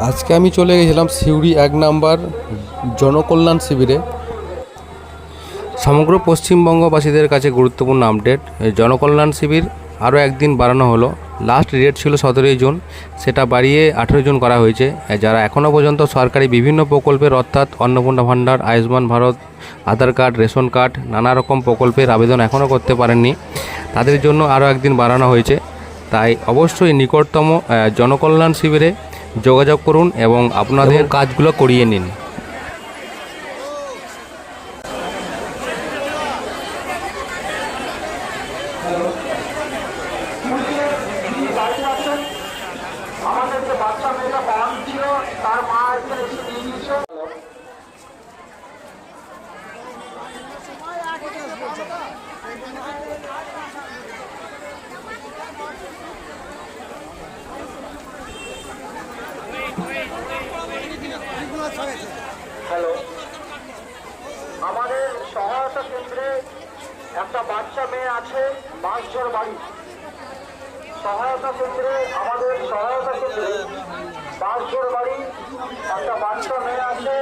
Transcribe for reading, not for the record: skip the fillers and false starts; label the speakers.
Speaker 1: আজকে আমি চলে গেছিলাম সিউড়ি 1 নাম্বার জনকল্যাণ শিবিরে। সমগ্র পশ্চিমবঙ্গবাসীদের কাছে গুরুত্বপূর্ণ আপডেট, জনকল্যাণ শিবির আরও একদিন বাড়ানো হলো। লাস্ট ডেট ছিল 17 জুন, সেটা বাড়িয়ে 18 জুন করা হয়েছে। যারা এখনও পর্যন্ত সরকারি বিভিন্ন প্রকল্পের অর্থাৎ অন্নপূর্ণা ভাণ্ডার, আয়ুষ্মান ভারত, আধার কার্ড, রেশন কার্ড, নানা রকম প্রকল্পের আবেদন এখনও করতে পারেননি, তাদের জন্য আরও একদিন বাড়ানো হয়েছে। তাই অবশ্যই নিকটতম জনকল্যাণ শিবিরে যোগাযোগ করুন এবং আপনাদের কাজগুলো করিয়ে নিন।
Speaker 2: আমাদের যে বাচ্চা মেয়েটা পাওয়ান ছিল তার মা এখানে এসে নিয়ে গিয়েছে। হ্যালো, আমাদের সহায়তা কেন্দ্রে একটা বাচ্চা মেয়ে আছে, বাঁশঝড় বাড়ি সহায়তা কেন্দ্রে। আমাদের সহায়তা কেন্দ্রে বাঁশঝড় বাড়ি একটা বাচ্চা মেয়ে আছে।